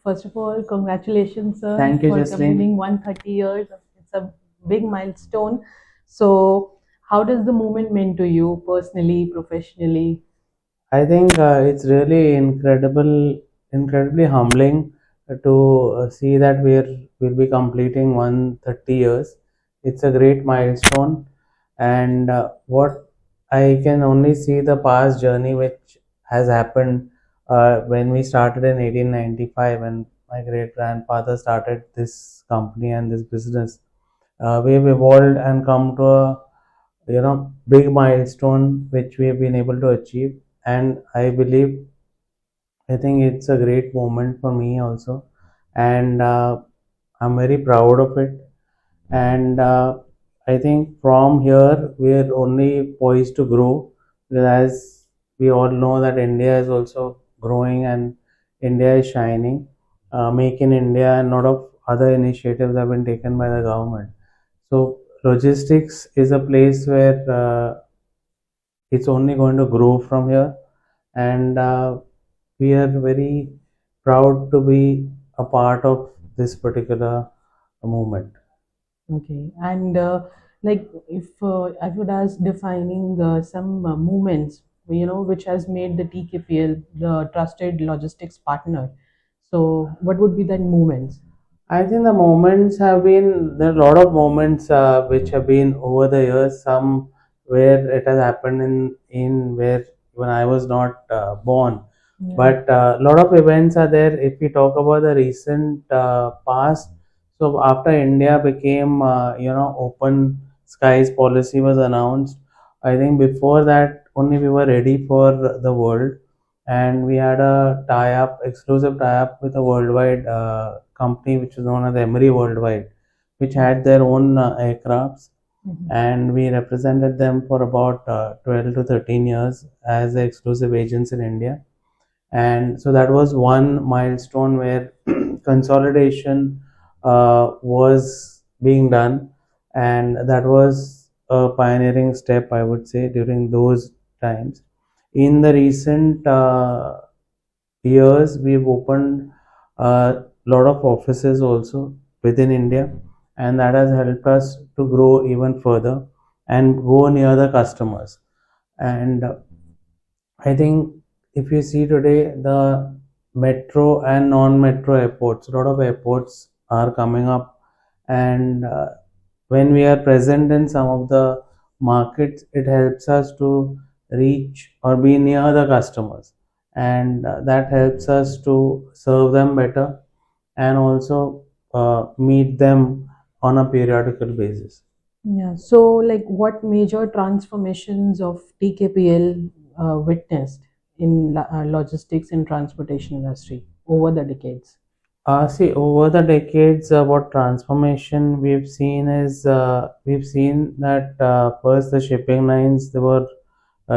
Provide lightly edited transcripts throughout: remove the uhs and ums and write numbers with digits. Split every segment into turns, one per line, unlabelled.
First of all, congratulations, sir,
Thank you,
for
Jasleen.
completing 130 years. It's a big milestone. So, how does the moment mean to you personally, professionally?
I think it's really incredibly humbling to see that we'll be completing 130 years. It's a great milestone, and what I can only see the past journey which has happened when we started in 1895, when my great grandfather started this company and this business. We've evolved and come to a big milestone which we have been able to achieve, and I think it's a great moment for me also, and I'm very proud of it. And I think from here we're only poised to grow, because as we all know that India is also growing and India is shining. Make in India and a lot of other initiatives have been taken by the government. So logistics is a place where it's only going to grow from here, and we are very proud to be a part of this particular movement.
Okay, and like if I would ask defining some movements, which has made the TKPL the trusted logistics partner. So, what would be that movements?
I think the moments have been there are a lot of moments which have been over the years. Some where it has happened in where when I was not born,
Yeah.
but a lot of events are there. If we talk about the recent past, so after India became open skies policy was announced, I think before that only we were ready for the world, and we had a exclusive tie-up with a worldwide company which is known as Emery Worldwide, which had their own aircrafts, and we represented them for about 12 to 13 years as the exclusive agents in India. And so that was one milestone where consolidation was being done, and that was a pioneering step, I would say, during those times. In the recent years, we've opened a lot of offices also within India, and that has helped us to grow even further and go near the customers. And I think if you see today, the metro and non-metro airports, a lot of airports are coming up, and when we are present in some of the markets, it helps us to reach or be near the customers, and that helps us to serve them better and also meet them on a periodical basis.
Yeah. So, like, what major transformations of TKPL witnessed in logistics and transportation industry over the decades?
See, over the decades, what transformation we've seen is we've seen that first the shipping lines, they were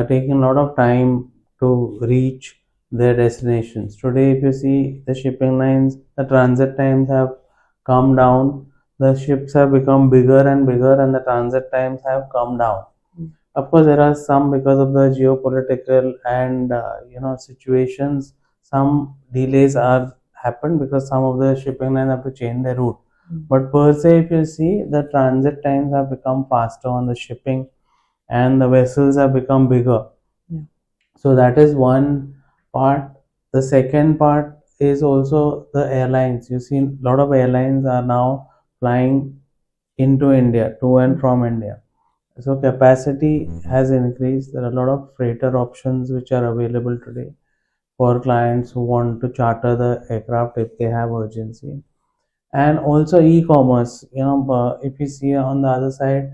taking a lot of time to reach their destinations. Today, if you see the shipping lines, the transit times have come down. The ships have become bigger and bigger, and the transit times have come down. Of course, there are some because of the geopolitical and situations. Some delays are happened because some of the shipping lines have to change their route. But per se, if you see, the transit times have become faster on the shipping, and the vessels have become bigger.
Yeah.
So that is one part. The second part is also the airlines. You see, a lot of airlines are now flying into India, to and from India. So capacity has increased. There are a lot of freighter options which are available today for clients who want to charter the aircraft if they have urgency. And also e-commerce. If you see on the other side,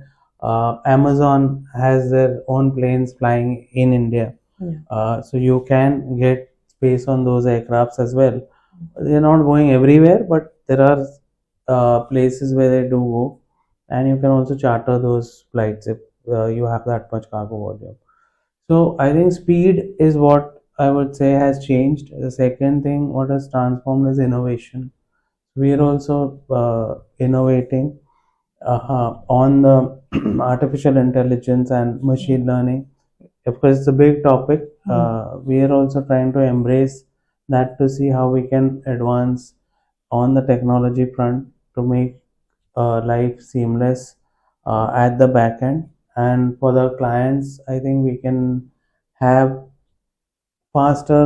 Amazon has their own planes flying in India.
Yeah.
So you can get space on those aircrafts as well. They're not going everywhere, but there are places where they do go, and you can also charter those flights if you have that much cargo volume. So I think speed is what I would say has changed. The second thing what has transformed is innovation. We are also innovating on the artificial intelligence and machine learning. Of course, it's a big topic. We are also trying to embrace that to see how we can advance on the technology front to make life seamless at the back end. And for the clients, I think we can have faster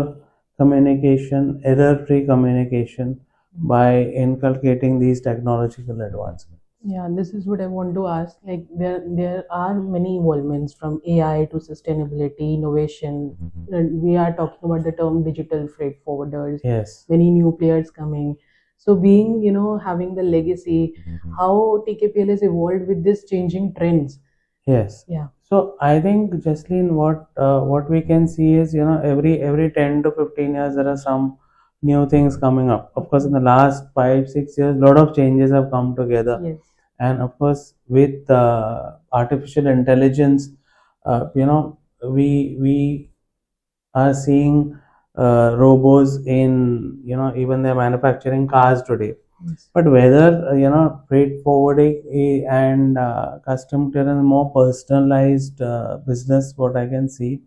communication, error-free communication by inculcating these technological advancements.
Yeah, this is what I want to ask. Like there are many involvements from AI to sustainability, innovation. And we are talking about the term digital freight forwarders.
Yes.
Many new players coming. So being, having the legacy, how TKPL has evolved with this changing trends.
Yes.
Yeah.
So I think, Jasleen, what we can see is, every 10 to 15 years there are some new things coming up. Of course, in the last 5 6 years, a lot of changes have come together.
Yes.
And of course, with artificial intelligence, we are seeing robots in, even they're manufacturing cars today.
Yes.
But whether freight forwarding and custom clearance more personalized business, what I can see.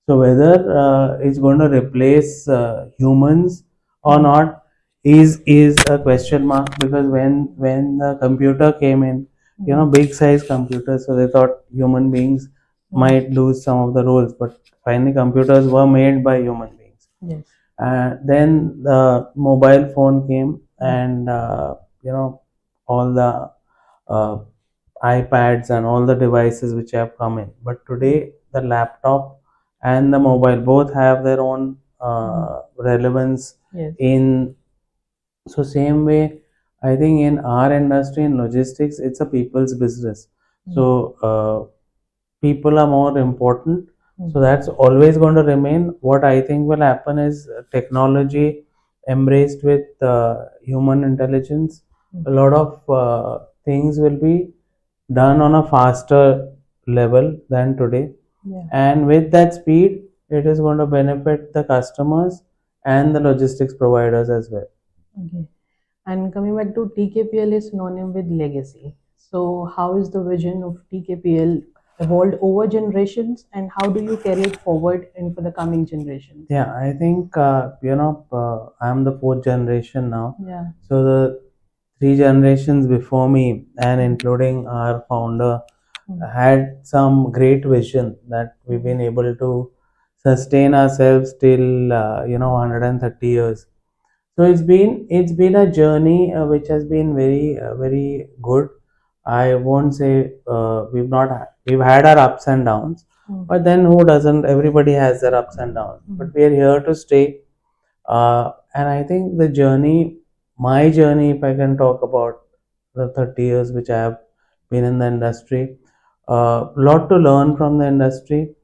So whether it's going to replace humans or not is a question mark, because when the computer came in, big size computers, so they thought human beings might lose some of the roles, but finally computers were made by human beings.
Yes.
Then the mobile phone came, and all the uh, iPads and all the devices which have come in. But today, the laptop and the mobile both have their own relevance.
Yes.
In so same way, I think in our industry in logistics, it's a people's business. So people are more important. So that's always going to remain. What I think will happen is technology embraced with human intelligence. A lot of things will be done on a faster level than today.
Yeah.
And with that speed, it is going to benefit the customers and the logistics providers as well.
Okay. And coming back to TKPL is synonym with legacy. So how is the vision of TKPL evolved over generations, and how do you carry it forward and for the coming generations?
Yeah, I think I'm the fourth generation now.
Yeah.
So the three generations before me, and including our founder, had some great vision that we've been able to sustain ourselves till 130 years. So it's been a journey which has been very good. I won't say we've had our ups and downs, but then who doesn't? Everybody has their ups and downs. But we are here to stay. And I think the journey, my journey, if I can talk about the 30 years which I have been in the industry, lot to learn from the industry,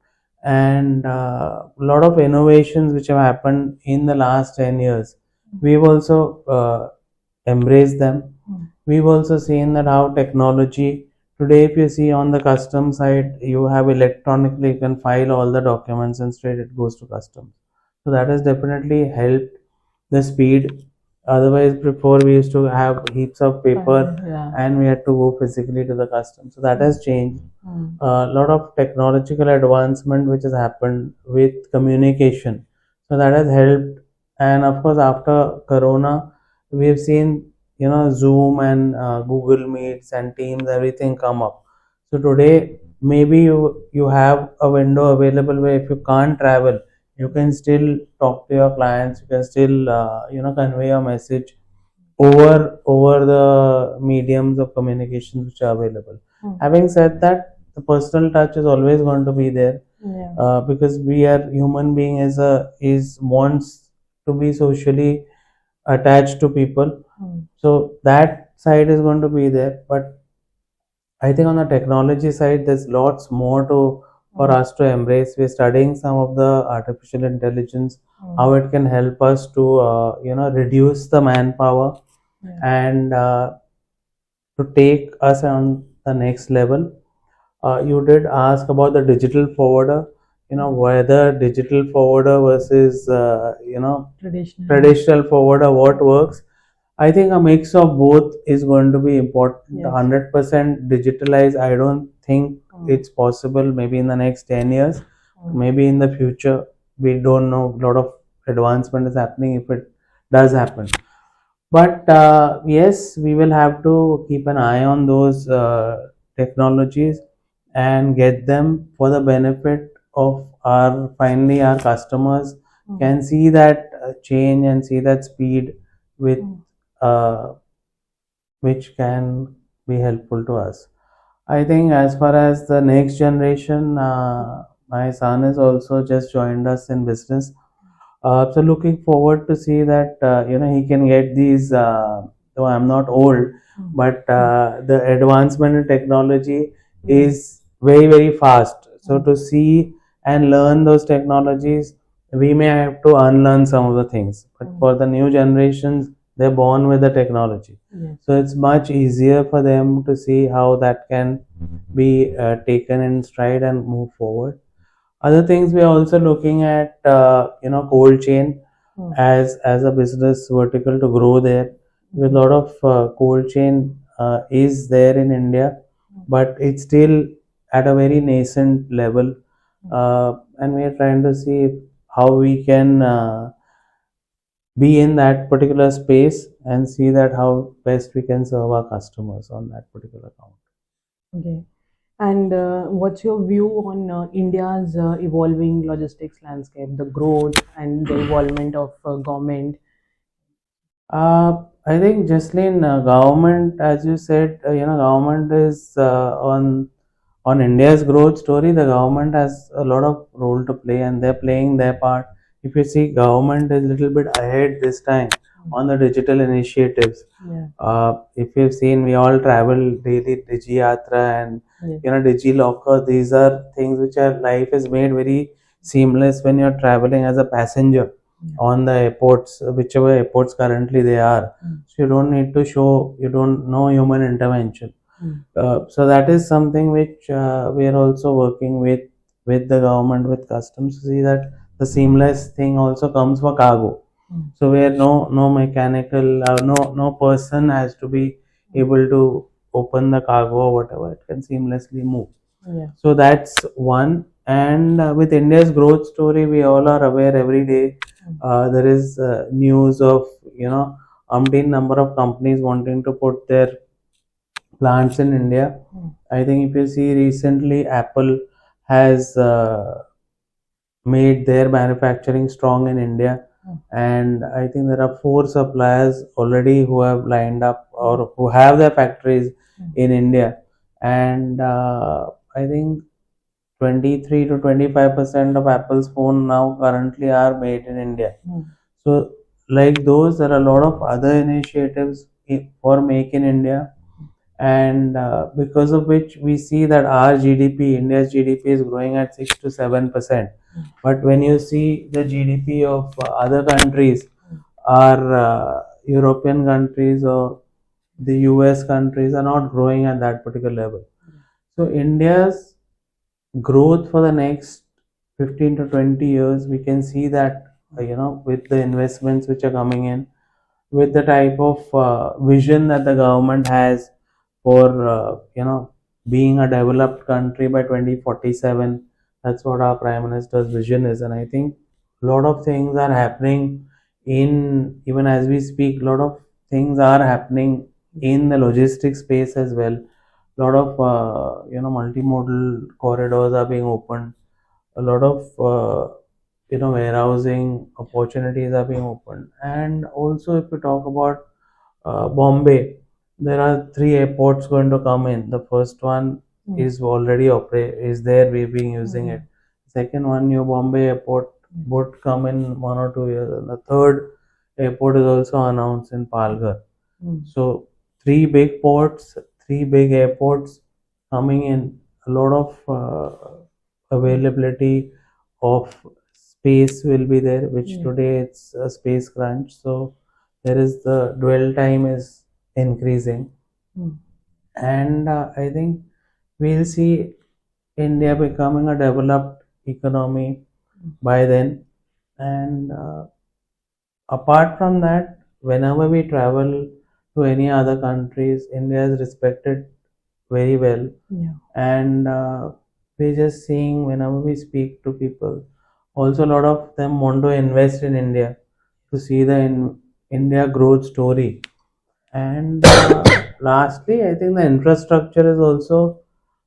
and a lot of innovations which have happened in the last 10 years. We've also embraced them. We've also seen that how technology today, if you see on the custom side, you have electronically, you can file all the documents and straight it goes to customs. So that has definitely helped the speed. Otherwise, before we used to have heaps of paper, and we had to go physically to the customs. So that has changed. A lot of technological advancement which has happened with communication. So that has helped. And of course, after Corona, we have seen Zoom and Google Meets and Teams, everything come up. So today, maybe you have a window available where if you can't travel, you can still talk to your clients. You can still convey a message over the mediums of communication which are available. Having said that, the personal touch is always going to be there. Yeah. Because we are human being is wants to be socially attached to people. So that side is going to be there. But I think on the technology side, there's lots more to for us to embrace. We're studying some of the artificial intelligence, how it can help us to reduce the manpower, and to take us on the next level. You did ask about the digital forwarder. Whether digital forwarder versus traditional forwarder, what works. I think a mix of both is going to be important. 100% digitalize, I don't think it's possible. Maybe in the next 10 years, maybe in the future, we don't know. A lot of advancement is happening if it does happen. But yes, we will have to keep an eye on those technologies and get them for the benefit of our finally our customers can see that change and see that speed with uh, which can be helpful to us. I think as far as the next generation, my son is also just joined us in business. So looking forward to see that he can get these. Though I'm not old, but the advancement in technology is very very fast. So to see and learn those technologies, we may have to unlearn some of the things. But for the new generations, they're born with the technology.
Yes.
So it's much easier for them to see how that can be taken in stride and move forward. Other things we are also looking at, cold chain as a business vertical to grow there. With a lot of cold chain is there in India, but it's still at a very nascent level, and we are trying to see how we can be in that particular space and see that how best we can serve our customers on that particular account.
Okay. And what's your view on India's evolving logistics landscape, the growth and the involvement of government?
I think Jasleen, government, as you said, government is on India's growth story. The government has a lot of role to play, and they're playing their part. If you see, government is a little bit ahead this time on the digital initiatives.
Yeah.
If you've seen, we all travel daily, Digi Yatra and
Yes.
Digi Locker. These are things which are life is made very seamless when you're traveling as a passenger on the airports, whichever airports currently they are. So you don't need to show, you don't know human intervention. So that is something which we are also working with the government, with customs to see that the seamless thing also comes for cargo. So where no mechanical, no person has to be able to open the cargo or whatever, it can seamlessly move.
Yeah.
So that's one. And with India's growth story, we all are aware every day. There is news of umpteen number of companies wanting to put their plants in India. I think if you see recently, Apple has made their manufacturing strong in India, and I think there are four suppliers already who have lined up or who have their factories in India, and I think 23 to 25% of Apple's phone now currently are made in India. So, like those, there are a lot of other initiatives for Make in India, and because of which we see that our GDP, India's GDP, is growing at 6 to 7%. But when you see the GDP of other countries, our European countries or the US countries are not growing at that particular level. So India's growth for the next 15 to 20 years, we can see that with the investments which are coming in, with the type of vision that the government has for being a developed country by 2047. That's what our prime minister's vision is, and I think a lot of things are happening in, even as we speak, a lot of things are happening in the logistics space as well. A lot of multimodal corridors are being opened. A lot of warehousing opportunities are being opened. And also, if we talk about Bombay, there are three airports going to come in. The first one is already is there. We've been using it. Second one, New Bombay Airport would come in 1 or 2 years. And the third airport is also announced in Palghar. So three big ports, three big airports coming in. A lot of availability of space will be there, which today it's a space crunch. So there is the dwell time is increasing, and I think we'll see India becoming a developed economy by then. And apart from that, whenever we travel to any other countries, India is respected very well.
Yeah.
And we're just seeing whenever we speak to people, also a lot of them want to invest in India to see the India growth story. And lastly, I think the infrastructure is also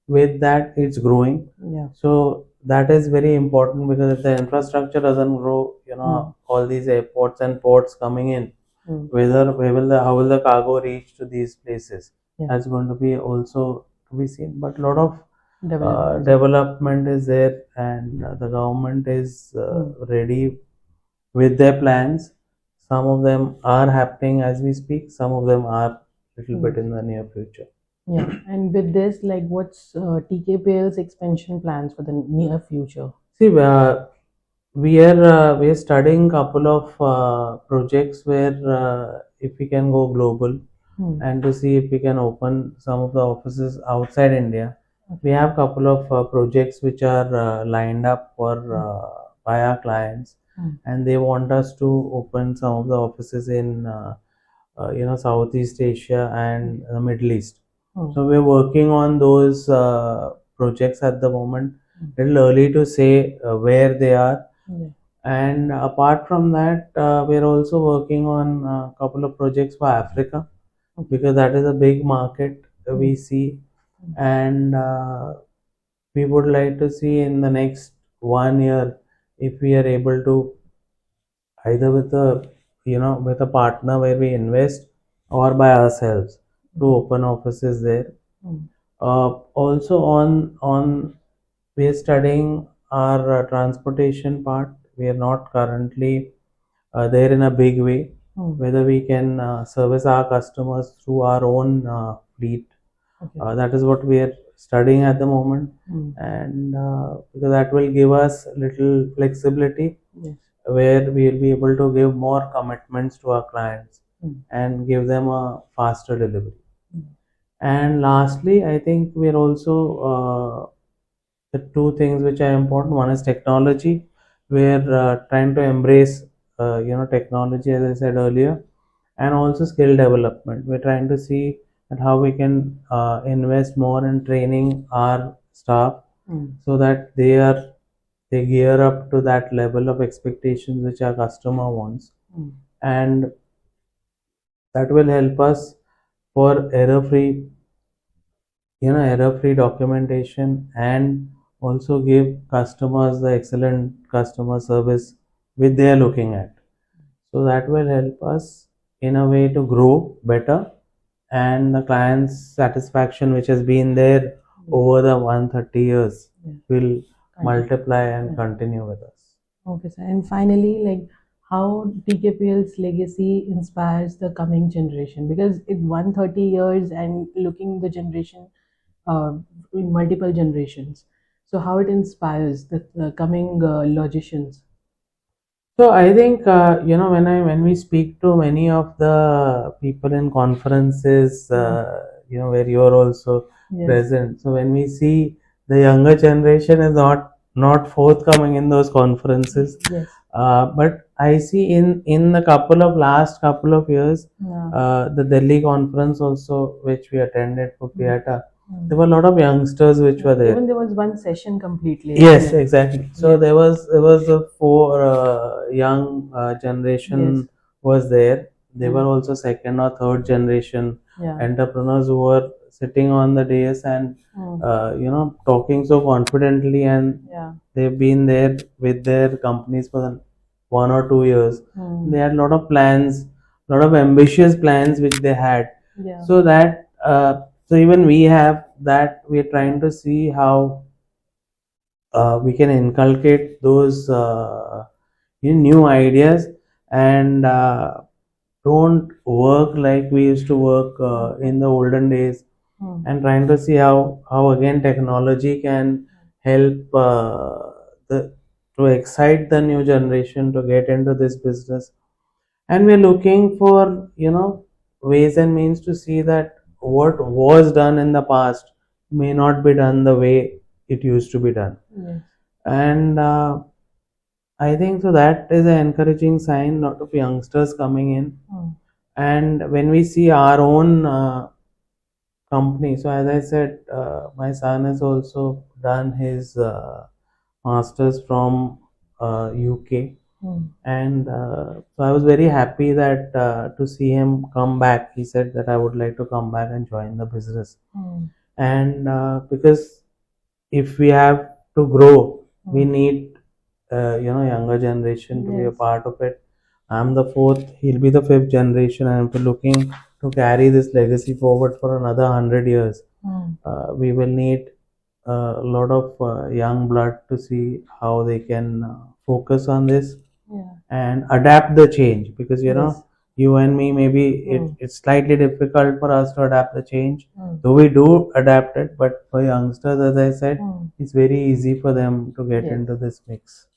with that it's growing.
Yeah.
So that is very important because if the infrastructure doesn't grow, all these airports and ports coming in, whether where will the how will the cargo reach to these places?
Yeah.
That's going to be also to be seen. But a lot of
Development.
development is there, and the government is ready with their plans. Some of them are happening as we speak. Some of them are little bit in the near future.
Yeah. And with this, like, what's TKPL's expansion plans for the near future?
See, we are studying couple of projects where if we can go global and to see if we can open some of the offices outside India. We have couple of projects which are lined up for by our clients, and they want us to open some of the offices in Southeast Asia and the Middle East. So we're working on those projects at the moment. Little early to say where they are. And apart from that, we're also working on a couple of projects for Africa because that is a big market we see, and we would like to see in the next 1 year if we are able to either with a with a partner where we invest or by ourselves to open offices there. Also on we are studying our transportation part. We are not currently there in a big way. Whether we can service our customers through our own fleet. That is what we are studying at the moment, and because that will give us little flexibility. Yes. Where we will be able to give more commitments to our clients and give them a faster delivery. And lastly, I think we are also the two things which are important. One is technology. We're trying to embrace technology, as I said earlier, and also skill development. We're trying to see that how we can invest more in training our staff so that they gear up to that level of expectations which our customer wants, and that will help us for error free documentation, and also give customers the excellent customer service which they are looking at. So that will help us in a way to grow better, and the client's satisfaction which has been there over the 130 years will multiply and continue with us.
Okay, sir. And finally, like, how TKPL's legacy inspires the coming generation? Because in 130 years and looking the generation, uh, in multiple generations. So how it inspires the coming logicians?
So I think when we speak to many of the people in conferences, where you're also present. So when we see the younger generation is not forthcoming in those conferences,
Yes.
but I see in the last couple of years, the Delhi conference also which we attended for Piata. There were a lot of youngsters which were there.
Even there was one session completely.
Yes, exactly. So there was a four young generation was there. They were also second or third generation entrepreneurs who were sitting on the dais and talking so confidently, and they've been there with their companies for 1 or 2 years. They had a lot of plans, a lot of ambitious plans which they had. So that so even we have that. We are trying to see how we can inculcate those new ideas, and don't work like we used to work in the olden days, and trying to see how again technology can help the to excite the new generation to get into this business. And we're looking for ways and means to see that what was done in the past may not be done the way it used to be done. Yes. And I think so that is an encouraging sign, lot of youngsters coming in. And when we see our own company, so as I said, my son has also done his masters from UK, And so I was very happy that to see him come back. He said that I would like to come back and join the business. And because if we have to grow, we need younger generation to be a
Yes.
part of it. I'm the fourth, he'll be the fifth generation, and I'm looking to carry this legacy forward for another 100 years. We will need a lot of young blood to see how they can focus on this
Yeah.
and adapt the change, because
Yes.
you and me, maybe
Mm.
it's slightly difficult for us to adapt the change,
Mm.
though we do adapt it, but for youngsters, as I said,
Mm.
it's very easy for them to get
Yes.
into this mix.